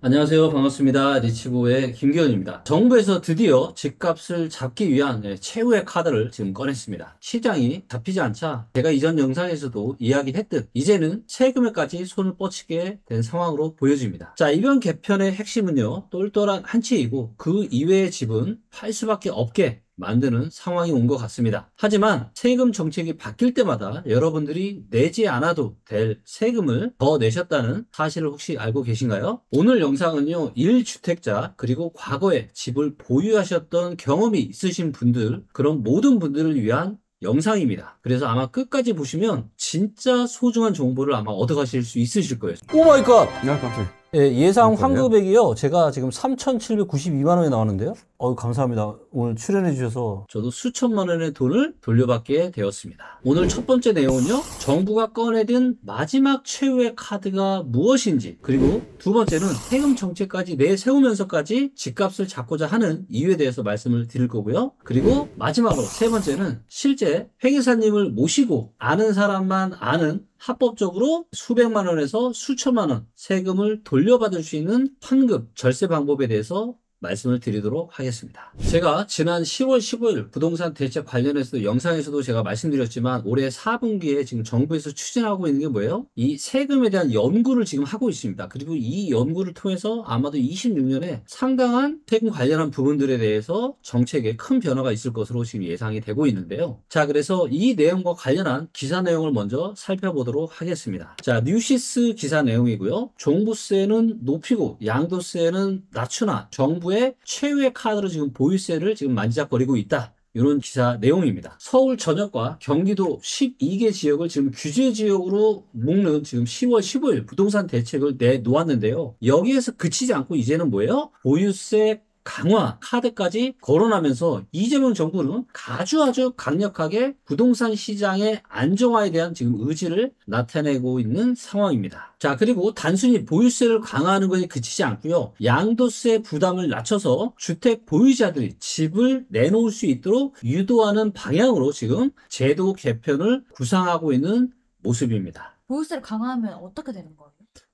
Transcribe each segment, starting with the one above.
안녕하세요. 반갑습니다. 리치고의 김기현입니다. 정부에서 드디어 집값을 잡기 위한 최후의 카드를 지금 꺼냈습니다. 시장이 잡히지 않자 제가 이전 영상에서도 이야기했듯 이제는 세금에까지 손을 뻗치게 된 상황으로 보여집니다. 자, 이번 개편의 핵심은요, 똘똘한 한 채이고 그 이외의 집은 팔 수밖에 없게 만드는 상황이 온 것 같습니다. 하지만 세금 정책이 바뀔 때마다 여러분들이 내지 않아도 될 세금을 더 내셨다는 사실을 혹시 알고 계신가요? 오늘 영상은요, 1주택자 그리고 과거에 집을 보유하셨던 경험이 있으신 분들, 그런 모든 분들을 위한 영상입니다. 그래서 아마 끝까지 보시면 진짜 소중한 정보를 아마 얻어가실 수 있으실 거예요. 오 마이 갓! 야, 깜짝이야. 예상 그래요? 환급액이요. 제가 지금 3,792만 원에 나왔는데요. 감사합니다. 오늘 출연해 주셔서 저도 수천만 원의 돈을 돌려받게 되었습니다. 오늘 첫 번째 내용은요, 정부가 꺼내든 마지막 최후의 카드가 무엇인지, 그리고 두 번째는 세금 정책까지 내세우면서까지 집값을 잡고자 하는 이유에 대해서 말씀을 드릴 거고요. 그리고 마지막으로 세 번째는 실제 회계사님을 모시고 아는 사람만 아는 합법적으로 수백만 원에서 수천만 원 세금을 돌려받을 수 있는 환급, 절세 방법에 대해서 말씀을 드리도록 하겠습니다. 제가 지난 10월 15일 부동산 대책 관련해서 영상에서도 제가 말씀드렸지만 올해 4분기에 지금 정부에서 추진하고 있는 게 뭐예요? 이 세금에 대한 연구를 지금 하고 있습니다. 그리고 이 연구를 통해서 아마도 26년에 상당한 세금 관련한 부분들에 대해서 정책에 큰 변화가 있을 것으로 지금 예상이 되고 있는데요. 자, 그래서 이 내용과 관련한 기사 내용을 먼저 살펴보도록 하겠습니다. 자, 뉴시스 기사 내용이고요. 종부세는 높이고 양도세는 낮추나 정부의 최후의 카드로 지금 보유세를 지금 만지작거리고 있다. 이런 기사 내용입니다. 서울 전역과 경기도 12개 지역을 지금 규제 지역으로 묶는 지금 10월 15일 부동산 대책을 내놓았는데요. 여기에서 그치지 않고 이제는 뭐예요? 보유세 강화 카드까지 거론하면서 이재명 정부는 아주 강력하게 부동산 시장의 안정화에 대한 지금 의지를 나타내고 있는 상황입니다. 자, 그리고 단순히 보유세를 강화하는 것에 그치지 않고요. 양도세 부담을 낮춰서 주택 보유자들이 집을 내놓을 수 있도록 유도하는 방향으로 지금 제도 개편을 구상하고 있는 모습입니다. 보유세를 강화하면 어떻게 되는 거예요?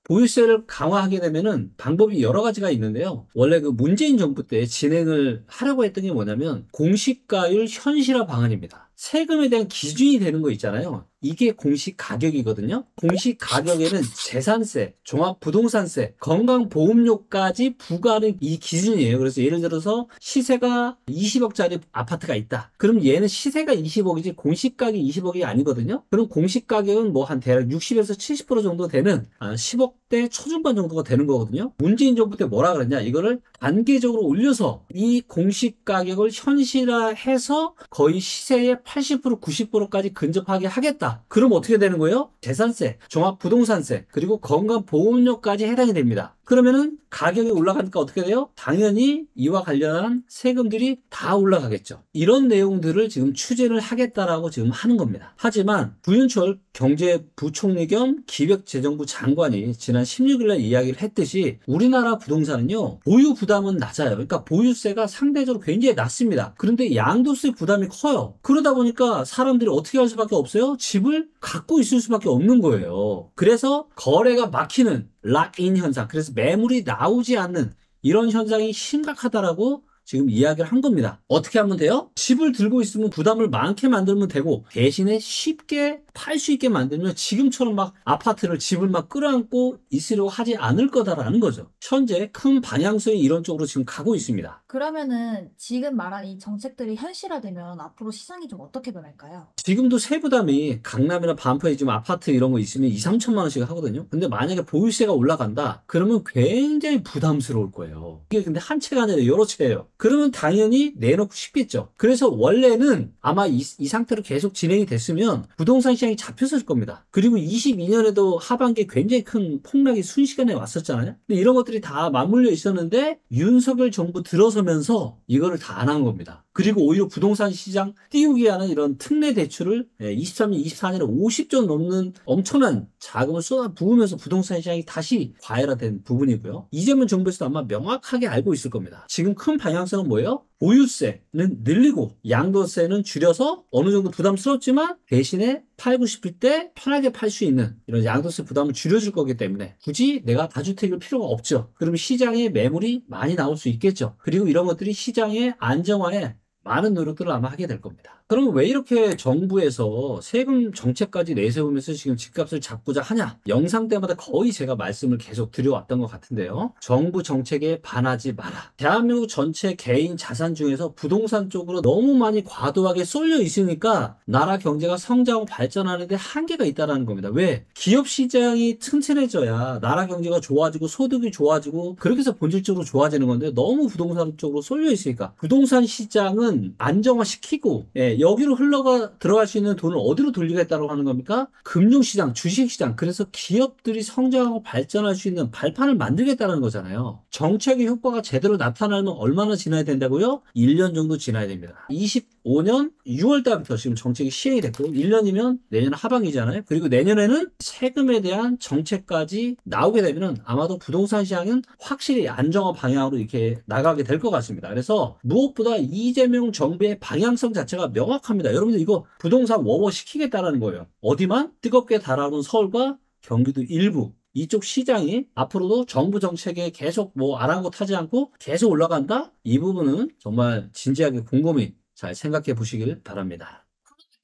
보유세를 강화하게 되면은 방법이 여러 가지가 있는데요. 원래 그 문재인 정부 때 진행을 하려고 했던 게 뭐냐면 공시가율 현실화 방안입니다. 세금에 대한 기준이 되는 거 있잖아요. 이게 공시 가격이거든요. 공시 가격에는 재산세, 종합부동산세, 건강보험료까지 부과하는 이 기준이에요. 그래서 예를 들어서 시세가 20억짜리 아파트가 있다. 그럼 얘는 시세가 20억이지 공시가격이 20억이 아니거든요. 그럼 공시가격은 뭐 한 대략 60에서 70% 정도 되는 10억대 초중반 정도가 되는 거거든요. 문재인 정부 때 뭐라 그랬냐? 이거를 단계적으로 올려서 이 공시가격을 현실화해서 거의 시세의 80% 90%까지 근접하게 하겠다. 그럼 어떻게 되는 거예요? 재산세, 종합부동산세, 그리고 건강보험료까지 해당이 됩니다. 그러면은 가격이 올라가니까 어떻게 돼요? 당연히 이와 관련한 세금들이 다 올라가겠죠. 이런 내용들을 지금 추진을 하겠다라고 지금 하는 겁니다. 하지만 부윤철 경제부총리 겸 기획재정부 장관이 지난 16일 날 이야기를 했듯이 우리나라 부동산은요, 보유 부담은 낮아요. 그러니까 보유세가 상대적으로 굉장히 낮습니다. 그런데 양도세 부담이 커요. 그러다 보니까 사람들이 어떻게 할 수밖에 없어요? 집을 갖고 있을 수밖에 없는 거예요. 그래서 거래가 막히는 락인 현상, 그래서 매물이 나오지 않는 이런 현상이 심각하다라고 지금 이야기를 한 겁니다. 어떻게 하면 돼요? 집을 들고 있으면 부담을 많게 만들면 되고 대신에 쉽게 팔 수 있게 만들면 지금처럼 막 아파트를 집을 막 끌어안고 있으려고 하지 않을 거다라는 거죠. 현재 큰 방향성이 이런 쪽으로 지금 가고 있습니다. 그러면은 지금 말한 이 정책들이 현실화되면 앞으로 시장이 좀 어떻게 변할까요? 지금도 세부담이 강남이나 반포에 지금 아파트 이런 거 있으면 2, 3천만 원씩 하거든요. 근데 만약에 보유세가 올라간다? 그러면 굉장히 부담스러울 거예요. 이게 근데 한 채가 아니라 여러 채예요. 그러면 당연히 내놓고 싶겠죠. 그래서 원래는 아마 이 상태로 계속 진행이 됐으면 부동산 시장이 잡혔을 겁니다. 그리고 22년에도 하반기에 굉장히 큰 폭락이 순식간에 왔었잖아요. 근데 이런 것들이 다 맞물려 있었는데 윤석열 정부 들어서면서 이거를 다 안 한 겁니다. 그리고 오히려 부동산 시장 띄우게 하는 이런 특례 대출을 23년, 24년에 50조 넘는 엄청난 자금을 쏟아 부으면서 부동산 시장이 다시 과열화된 부분이고요. 이재명 정부에서도 아마 명확하게 알고 있을 겁니다. 지금 큰 방향성은 뭐예요? 보유세는 늘리고 양도세는 줄여서 어느 정도 부담스럽지만 대신에 팔고 싶을 때 편하게 팔 수 있는 이런 양도세 부담을 줄여줄 거기 때문에 굳이 내가 다주택일 필요가 없죠. 그러면 시장에 매물이 많이 나올 수 있겠죠. 그리고 이런 것들이 시장의 안정화에 많은 노력들을 아마 하게 될 겁니다. 그럼 왜 이렇게 정부에서 세금 정책까지 내세우면서 지금 집값을 잡고자 하냐? 영상 때마다 거의 제가 말씀을 계속 드려왔던 것 같은데요. 정부 정책에 반하지 마라. 대한민국 전체 개인 자산 중에서 부동산 쪽으로 너무 많이 과도하게 쏠려 있으니까 나라 경제가 성장하고 발전하는데 한계가 있다는 겁니다. 왜? 기업 시장이 튼튼해져야 나라 경제가 좋아지고 소득이 좋아지고 그렇게 해서 본질적으로 좋아지는 건데 너무 부동산 쪽으로 쏠려 있으니까 부동산 시장은 안정화시키고 여기로 흘러가 들어갈 수 있는 돈을 어디로 돌리겠다고 하는 겁니까? 금융시장, 주식시장. 그래서 기업들이 성장하고 발전할 수 있는 발판을 만들겠다는 거잖아요. 정책의 효과가 제대로 나타나면 얼마나 지나야 된다고요? 1년 정도 지나야 됩니다. 25년 6월 달부터 지금 정책이 시행이 됐고 1년이면 내년 하반기잖아요. 그리고 내년에는 세금에 대한 정책까지 나오게 되면 아마도 부동산 시장은 확실히 안정화 방향으로 이렇게 나가게 될 것 같습니다. 그래서 무엇보다 이재명 정부의 방향성 자체가 명확합니다. 여러분들 이거 부동산 워워 시키겠다는 거예요. 어디만? 뜨겁게 달아오른 서울과 경기도 일부 이쪽 시장이 앞으로도 정부 정책에 계속 뭐 아랑곳하지 않고 계속 올라간다? 이 부분은 정말 진지하게 곰곰이 잘 생각해 보시길 바랍니다.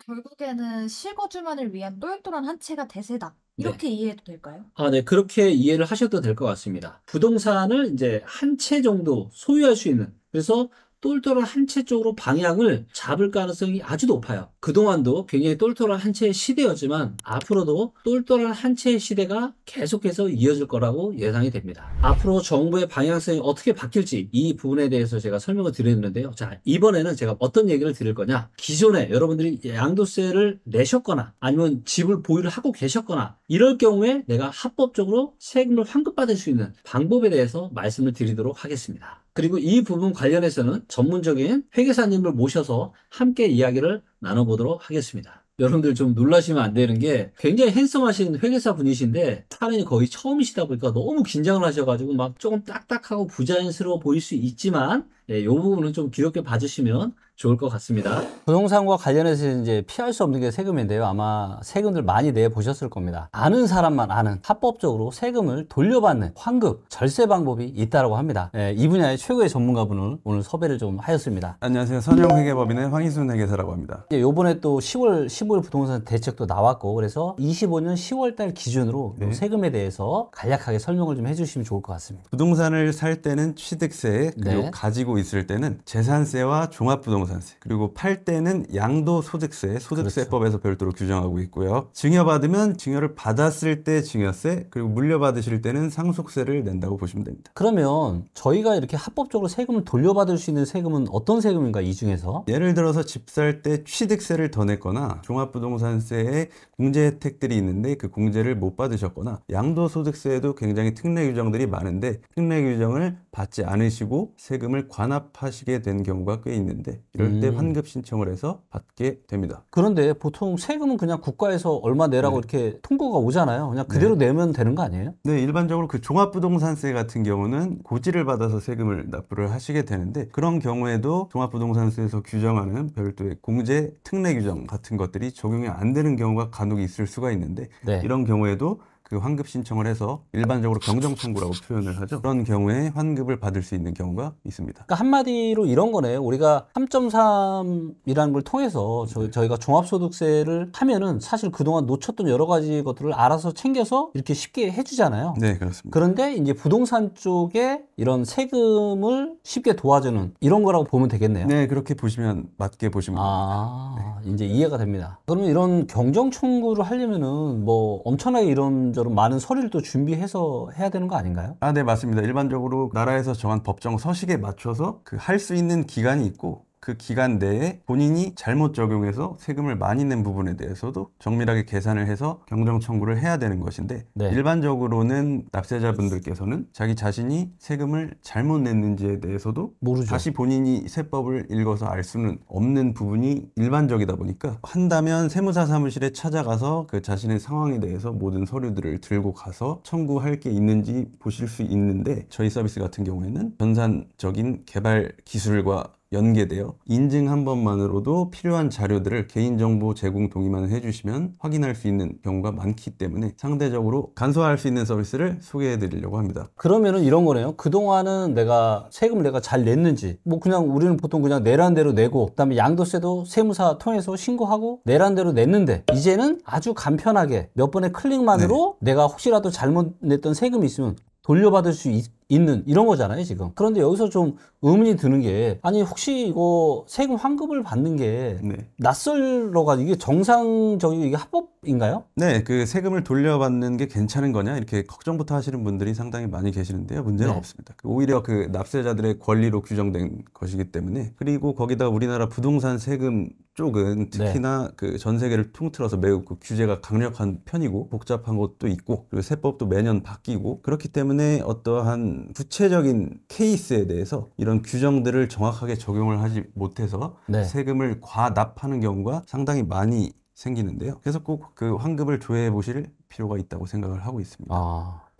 결국에는 실거주만을 위한 똘똘한 한 채가 대세다. 이렇게 이해해도 될까요? 네, 그렇게 이해를 하셔도 될 것 같습니다. 부동산을 이제 한 채 정도 소유할 수 있는, 그래서 똘똘한 한 채 쪽으로 방향을 잡을 가능성이 아주 높아요. 그동안도 굉장히 똘똘한 한 채의 시대였지만 앞으로도 똘똘한 한 채의 시대가 계속해서 이어질 거라고 예상이 됩니다. 앞으로 정부의 방향성이 어떻게 바뀔지 이 부분에 대해서 제가 설명을 드렸는데요. 자, 이번에는 제가 어떤 얘기를 드릴 거냐. 기존에 여러분들이 양도세를 내셨거나 아니면 집을 보유를 하고 계셨거나 이럴 경우에 내가 합법적으로 세금을 환급받을 수 있는 방법에 대해서 말씀을 드리도록 하겠습니다. 그리고 이 부분 관련해서는 전문적인 회계사님을 모셔서 함께 이야기를 나눠보도록 하겠습니다. 여러분들 좀 놀라시면 안 되는 게 굉장히 핸섬하신 회계사 분이신데 촬영이 거의 처음이시다 보니까 너무 긴장을 하셔가지고 막 조금 딱딱하고 부자연스러워 보일 수 있지만 이 부분은 좀 귀엽게 봐주시면 좋을 것 같습니다. 부동산과 관련해서 이제 피할 수 없는 게 세금인데요. 아마 세금들 많이 내보셨을 겁니다. 아는 사람만 아는 합법적으로 세금을 돌려받는 환급, 절세 방법이 있다고 합니다. 이 분야의 최고의 전문가분을 오늘 섭외를 좀 하였습니다. 안녕하세요. 선영회계법인의 황희순 회계사라고 합니다. 요번에 또 10월 15일 부동산 대책도 나왔고 그래서 25년 10월 달 기준으로 세금에 대해서 간략하게 설명을 좀 해주시면 좋을 것 같습니다. 부동산을 살 때는 취득세, 그리고 가지고 있을 때는 재산세와 종합부동산세, 그리고 팔 때는 양도소득세, 소득세법에서 별도로 규정하고 있고요. 증여받으면 증여를 받았을 때 증여세, 그리고 물려받으실 때는 상속세를 낸다고 보시면 됩니다. 그러면 저희가 이렇게 합법적으로 세금을 돌려받을 수 있는 세금은 어떤 세금인가 이 중에서? 예를 들어서 집 살 때 취득세를 더 냈거나 종합부동산세에 공제 혜택들이 있는데 그 공제를 못 받으셨거나 양도소득세에도 굉장히 특례 규정들이 많은데 특례 규정을 받지 않으시고 세금을 관합하시게 된 경우가 꽤 있는데 이럴 때 환급 신청을 해서 받게 됩니다. 그런데 보통 세금은 그냥 국가에서 얼마 내라고 이렇게 통보가 오잖아요. 그냥 그대로 내면 되는 거 아니에요? 네, 일반적으로 그 종합부동산세 같은 경우는 고지를 받아서 세금을 납부를 하시게 되는데 그런 경우에도 종합부동산세에서 규정하는 별도의 공제 특례 규정 같은 것들이 적용이 안 되는 경우가 간혹 있을 수가 있는데 이런 경우에도 그 환급 신청을 해서 일반적으로 경정 청구라고 표현을 하죠. 그런 경우에 환급을 받을 수 있는 경우가 있습니다. 그러니까 한마디로 이런 거네요. 우리가 3.3이라는 걸 통해서 저희가 종합소득세를 하면은 사실 그동안 놓쳤던 여러 가지 것들을 알아서 챙겨서 이렇게 쉽게 해주잖아요. 네, 그렇습니다. 그런데 이제 부동산 쪽에 이런 세금을 쉽게 도와주는 이런 거라고 보면 되겠네요. 네, 그렇게 보시면 맞게 보시면 됩니다. 이제 이해가 됩니다. 그러면 이런 경정 청구를 하려면은 뭐 엄청나게 이런저런 많은 서류를 또 준비해서 해야 되는 거 아닌가요? 네, 맞습니다. 일반적으로 나라에서 정한 법정 서식에 맞춰서 그 할 수 있는 기간이 있고 그 기간 내에 본인이 잘못 적용해서 세금을 많이 낸 부분에 대해서도 정밀하게 계산을 해서 경정 청구를 해야 되는 것인데 일반적으로는 납세자분들께서는 자기 자신이 세금을 잘못 냈는지에 대해서도 모르죠. 다시 본인이 세법을 읽어서 알 수는 없는 부분이 일반적이다 보니까 한다면 세무사 사무실에 찾아가서 그 자신의 상황에 대해서 모든 서류들을 들고 가서 청구할 게 있는지 보실 수 있는데 저희 서비스 같은 경우에는 전산적인 개발 기술과 연계되어 인증 한 번만으로도 필요한 자료들을 개인정보 제공 동의만 해주시면 확인할 수 있는 경우가 많기 때문에 상대적으로 간소화할 수 있는 서비스를 소개해 드리려고 합니다. 그러면은 이런 거네요. 그동안은 내가 세금을 내가 잘 냈는지, 뭐 그냥 우리는 보통 그냥 내란 대로 내고, 그다음에 양도세도 세무사 통해서 신고하고 내란 대로 냈는데, 이제는 아주 간편하게 몇 번의 클릭만으로 내가 혹시라도 잘못 냈던 세금이 있으면 돌려받을 수 있는 이런 거잖아요, 지금. 그런데 여기서 좀 의문이 드는 게, 아니 혹시 이거 세금 환급을 받는 게 네. 낯설어가 이게 정상적이고 이게 합법인가요? 네, 그 세금을 돌려받는 게 괜찮은 거냐 이렇게 걱정부터 하시는 분들이 상당히 많이 계시는데요. 문제는 네. 없습니다. 오히려 그 납세자들의 권리로 규정된 것이기 때문에, 그리고 거기다 우리나라 부동산 세금 쪽은 특히나 그 전 세계를 통틀어서 매우 그 규제가 강력한 편이고 복잡한 것도 있고, 그리고 세법도 매년 바뀌고, 그렇기 때문에 어떠한 구체적인 케이스에 대해서 이런 규정들을 정확하게 적용을 하지 못해서 세금을 과납하는 경우가 상당히 많이 생기는데요. 그래서 꼭 그 환급을 조회해 보실 필요가 있다고 생각을 하고 있습니다.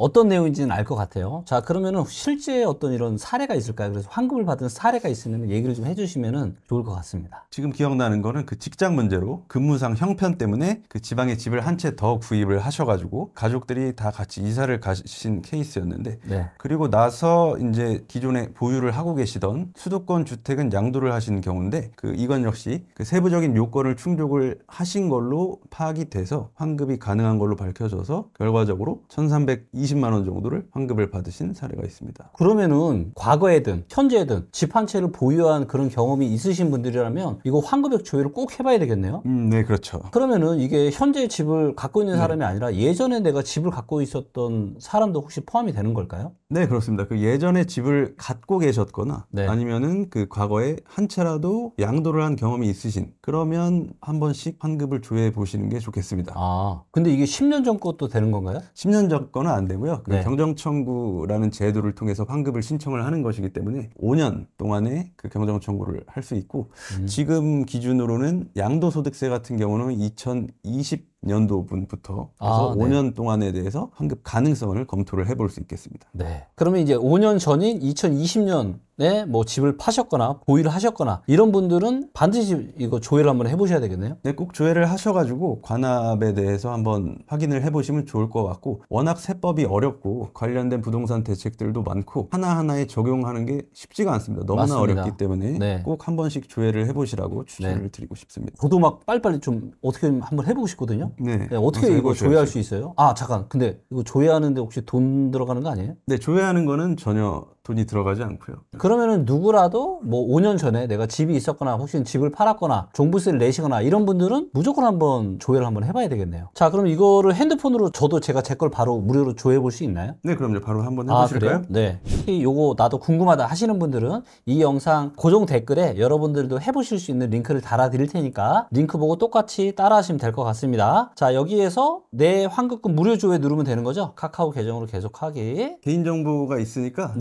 어떤 내용인지는 알 것 같아요. 자, 그러면은 실제 어떤 이런 사례가 있을까요? 그래서 환급을 받은 사례가 있으면 얘기를 좀 해주시면 좋을 것 같습니다. 지금 기억나는 거는 그 직장 문제로 근무상 형편 때문에 그 지방에 집을 한 채 더 구입을 하셔가지고 가족들이 다 같이 이사를 가신 케이스였는데, 그리고 나서 이제 기존에 보유를 하고 계시던 수도권 주택은 양도를 하신 경우인데, 이건 역시 그 세부적인 요건을 충족을 하신 걸로 파악이 돼서 환급이 가능한 걸로 밝혀져서 결과적으로 1,320만 원 정도를 환급을 받으신 사례가 있습니다. 그러면은 과거에든 현재든 집 한 채를 보유한 그런 경험이 있으신 분들이라면 이거 환급액 조회를 꼭 해봐야 되겠네요. 네, 그렇죠. 그러면은 이게 현재 집을 갖고 있는 사람이 아니라 예전에 내가 집을 갖고 있었던 사람도 혹시 포함이 되는 걸까요? 네, 그렇습니다. 그 예전에 집을 갖고 계셨거나 아니면은 그 과거에 한 채라도 양도를 한 경험이 있으신, 그러면 한 번씩 환급을 조회해 보시는 게 좋겠습니다. 근데 이게 10년 전 것도 되는 건가요? 10년 전 거는 안 되고요. 그 경정청구라는 제도를 통해서 환급을 신청을 하는 것이기 때문에 5년 동안에 그 경정청구를 할 수 있고, 지금 기준으로는 양도소득세 같은 경우는 2020년도분부터 그래서 5년 동안에 대해서 환급 가능성을 검토를 해볼 수 있겠습니다. 그러면 이제 5년 전인 2020년에 뭐 집을 파셨거나 보유를 하셨거나 이런 분들은 반드시 이거 조회를 한번 해보셔야 되겠네요. 네, 꼭 조회를 하셔가지고 관합에 대해서 한번 확인을 해보시면 좋을 것 같고, 워낙 세법이 어렵고 관련된 부동산 대책들도 많고 하나하나에 적용하는 게 쉽지가 않습니다. 너무나 어렵기 때문에 꼭 한 번씩 조회를 해보시라고 추천을 드리고 싶습니다. 저도 막 빨리빨리 좀 어떻게 한번 해보고 싶거든요. 어떻게 이거 조회할 수 있어요? 잠깐, 근데 이거 조회하는데 혹시 돈 들어가는 거 아니에요? 네, 조회하는 거는 전혀 돈이 들어가지 않고요. 그러면은 누구라도 뭐 5년 전에 내가 집이 있었거나 혹시 집을 팔았거나 종부세를 내시거나 이런 분들은 무조건 한번 조회를 한번 해봐야 되겠네요. 자, 그럼 이거를 핸드폰으로 제가 제 걸 바로 무료로 조회해 볼 수 있나요? 네, 그럼요. 바로 한번 해보실까요? 네. 혹시 요거 나도 궁금하다 하시는 분들은 이 영상 고정 댓글에 여러분들도 해보실 수 있는 링크를 달아드릴 테니까 링크 보고 똑같이 따라하시면 될 것 같습니다. 자, 여기에서 내 환급금 무료 조회 누르면 되는 거죠? 카카오 계정으로 계속하기. 개인정보가 있으니까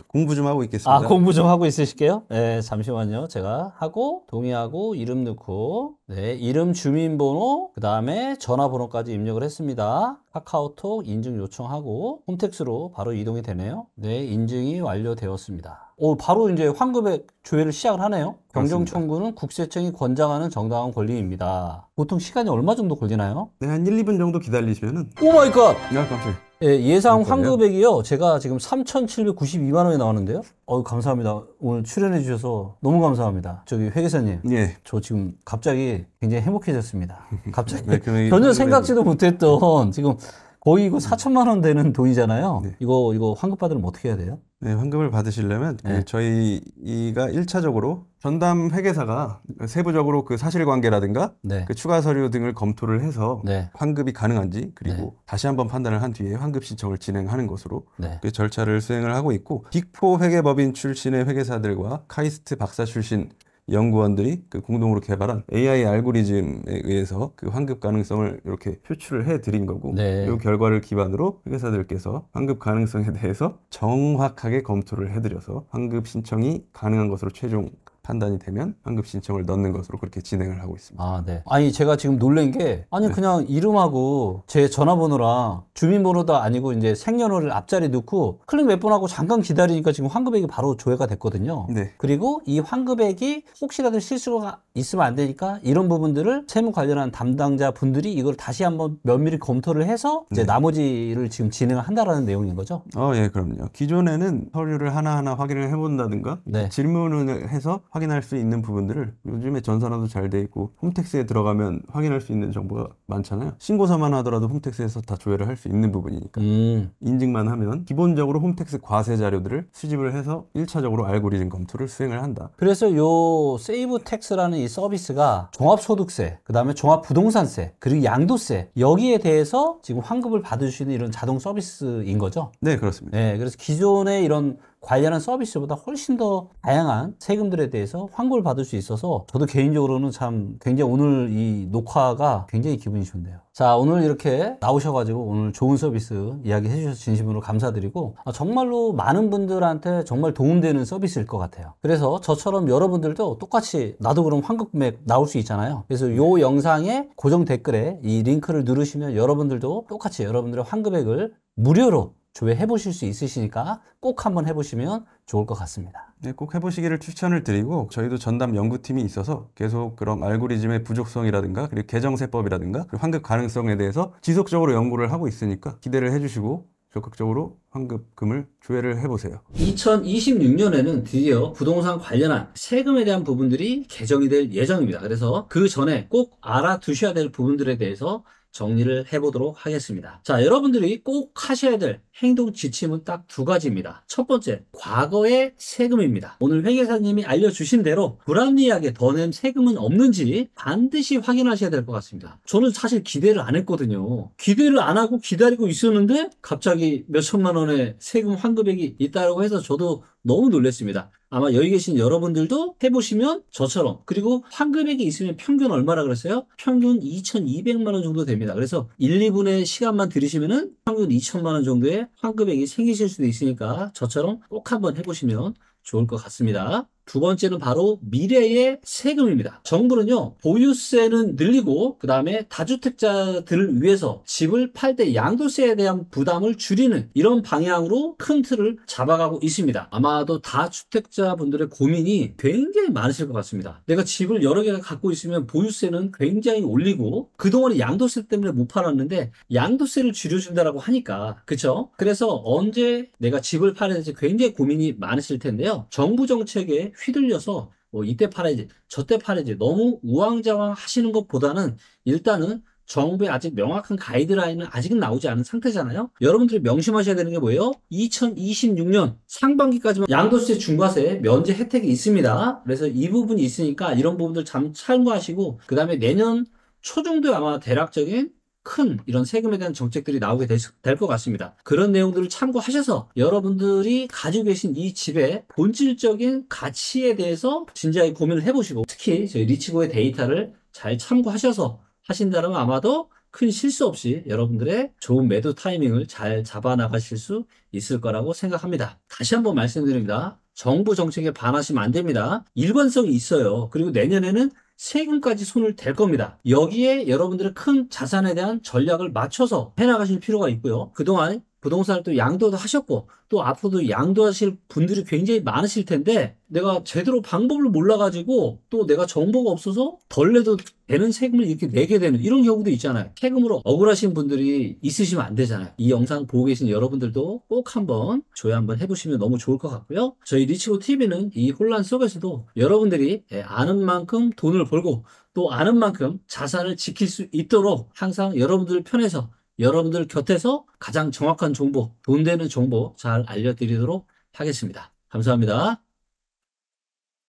공부 좀 하고 있겠습니다. 공부 좀 하고 있으실게요. 네, 잠시만요. 제가 하고 동의하고 이름 넣고 이름, 주민번호, 그 다음에 전화번호까지 입력을 했습니다. 카카오톡 인증 요청하고 홈택스로 바로 이동이 되네요. 인증이 완료되었습니다. 바로 이제 환급액 조회를 시작을 하네요. 경정청구는 국세청이 권장하는 정당한 권리입니다. 보통 시간이 얼마 정도 걸리나요? 네, 한 1, 2분 정도 기다리시면은. 오 마이 갓! 깜짝이야. 예상 환급액이요. 제가 지금 3,792만 원이 나왔는데요. 감사합니다. 오늘 출연해 주셔서 너무 감사합니다. 저기 회계사님. 저 지금 갑자기 굉장히 행복해졌습니다. 갑자기 전혀 생각지도 못했던 지금 거의 이거 4천만 원 되는 돈이잖아요. 이거 환급 받으면 어떻게 해야 돼요? 네, 환급을 받으시려면 저희가 1차적으로 전담 회계사가 세부적으로 그 사실관계라든가 그 추가 서류 등을 검토를 해서 환급이 가능한지, 그리고 다시 한번 판단을 한 뒤에 환급 신청을 진행하는 것으로 그 절차를 수행을 하고 있고, 빅4 회계법인 출신의 회계사들과 카이스트 박사 출신 연구원들이 그 공동으로 개발한 AI 알고리즘에 의해서 그 환급 가능성을 이렇게 표출을 해드린 거고, 이 결과를 기반으로 회계사들께서 환급 가능성에 대해서 정확하게 검토를 해드려서 환급 신청이 가능한 것으로 최종 판단이 되면 환급 신청을 넣는 것으로 그렇게 진행을 하고 있습니다. 아, 네. 아니, 제가 지금 놀란 게, 아니, 그냥 이름하고 제 전화번호랑 주민번호도 아니고 이제 생년월일 앞자리 넣고 클릭 몇 번 하고 잠깐 기다리니까 지금 환급액이 바로 조회가 됐거든요. 네. 그리고 이 환급액이 혹시라도 실수가 있으면 안 되니까 이런 부분들을 세무 관련한 담당자 분들이 이걸 다시 한번 면밀히 검토를 해서 이제 나머지를 지금 진행을 한다라는 내용인 거죠. 예, 그럼요. 기존에는 서류를 하나하나 확인을 해본다든가 네. 질문을 해서 확인할 수 있는 부분들을 요즘에 전산화도 잘 돼 있고 홈택스에 들어가면 확인할 수 있는 정보가 많잖아요. 신고서만 하더라도 홈택스에서 다 조회를 할 수 있는 부분이니까 인증만 하면 기본적으로 홈택스 과세 자료들을 수집을 해서 1차적으로 알고리즘 검토를 수행을 한다. 그래서 요 세이브 텍스라는 이 서비스가 종합소득세, 그 다음에 종합부동산세, 그리고 양도세 여기에 대해서 지금 환급을 받을 수 있는 이런 자동 서비스인 거죠. 네, 그렇습니다. 네, 그래서 기존의 이런 관련한 서비스보다 훨씬 더 다양한 세금들에 대해서 환급을 받을 수 있어서 저도 개인적으로는 참 굉장히 오늘 이 녹화가 굉장히 기분이 좋네요. 자, 오늘 이렇게 나오셔가지고 오늘 좋은 서비스 이야기 해주셔서 진심으로 감사드리고 정말로 많은 분들한테 정말 도움되는 서비스일 것 같아요. 그래서 저처럼 여러분들도 똑같이 나도 그럼 환급 금액 나올 수 있잖아요. 그래서 요 영상의 고정 댓글에 이 링크를 누르시면 여러분들도 똑같이 여러분들의 환급액을 무료로 조회해 보실 수 있으시니까 꼭 한번 해보시면 좋을 것 같습니다. 네, 꼭 해보시기를 추천을 드리고 저희도 전담 연구팀이 있어서 계속 그런 알고리즘의 부족성이라든가 그리고 개정세법이라든가 그리고 환급 가능성에 대해서 지속적으로 연구를 하고 있으니까 기대를 해주시고 적극적으로 환급금을 조회를 해보세요. 2026년에는 드디어 부동산 관련한 세금에 대한 부분들이 개정이 될 예정입니다. 그래서 그 전에 꼭 알아두셔야 될 부분들에 대해서 정리를 해보도록 하겠습니다. 자, 여러분들이 꼭 하셔야 될 행동 지침은 딱 두 가지입니다. 첫 번째, 과거의 세금입니다. 오늘 회계사님이 알려주신 대로 불합리하게 더 낸 세금은 없는지 반드시 확인하셔야 될 것 같습니다. 저는 사실 기대를 안 했거든요. 기대를 안 하고 기다리고 있었는데 갑자기 몇 천만 원의 세금 환급액이 있다고 해서 저도 너무 놀랐습니다. 아마 여기 계신 여러분들도 해보시면 저처럼, 그리고 환급액이 있으면 평균 얼마라 그랬어요? 평균 2,200만 원 정도 됩니다. 그래서 1, 2분의 시간만 들으시면은 평균 2천만 원 정도의 환급액이 생기실 수도 있으니까 저처럼 꼭 한번 해보시면 좋을 것 같습니다. 두 번째는 바로 미래의 세금입니다. 정부는요, 보유세는 늘리고 그 다음에 다주택자들을 위해서 집을 팔 때 양도세에 대한 부담을 줄이는 이런 방향으로 큰 틀을 잡아가고 있습니다. 아마도 다주택자분들의 고민이 굉장히 많으실 것 같습니다. 내가 집을 여러 개가 갖고 있으면 보유세는 굉장히 올리고 그동안에 양도세 때문에 못 팔았는데 양도세를 줄여준다라고 하니까, 그쵸? 그래서 언제 내가 집을 팔아야 될지 굉장히 고민이 많으실 텐데요. 정부 정책에 휘둘려서 이때 팔아야지 저때 팔아야지 너무 우왕좌왕 하시는 것보다는 일단은 정부의 아직 명확한 가이드라인은 아직은 나오지 않은 상태잖아요. 여러분들이 명심하셔야 되는 게 뭐예요? 2026년 상반기까지만 양도세 중과세 면제 혜택이 있습니다. 그래서 이 부분이 있으니까 이런 부분들 참 참고하시고, 그 다음에 내년 초 정도에 아마 대략적인 큰 이런 세금에 대한 정책들이 나오게 될 것 같습니다. 그런 내용들을 참고하셔서 여러분들이 가지고 계신 이 집의 본질적인 가치에 대해서 진지하게 고민을 해보시고, 특히 저희 리치고의 데이터를 잘 참고하셔서 하신다면 아마도 큰 실수 없이 여러분들의 좋은 매도 타이밍을 잘 잡아나가실 수 있을 거라고 생각합니다. 다시 한번 말씀드립니다. 정부 정책에 반하시면 안 됩니다. 일관성이 있어요. 그리고 내년에는 세금까지 손을 댈 겁니다. 여기에 여러분들의 큰 자산에 대한 전략을 맞춰서 해나가실 필요가 있고요. 그동안 부동산을 또 양도도 하셨고 또 앞으로도 양도하실 분들이 굉장히 많으실 텐데 내가 제대로 방법을 몰라가지고 또 내가 정보가 없어서 덜 내도 되는 세금을 이렇게 내게 되는 이런 경우도 있잖아요. 세금으로 억울하신 분들이 있으시면 안 되잖아요. 이 영상 보고 계신 여러분들도 꼭 한번 조회 한번 해보시면 너무 좋을 것 같고요. 저희 리치고 TV는 이 혼란 속에서도 여러분들이 아는 만큼 돈을 벌고 또 아는 만큼 자산을 지킬 수 있도록 항상 여러분들 편에서 여러분들 곁에서 가장 정확한 정보, 돈 되는 정보 잘 알려드리도록 하겠습니다. 감사합니다.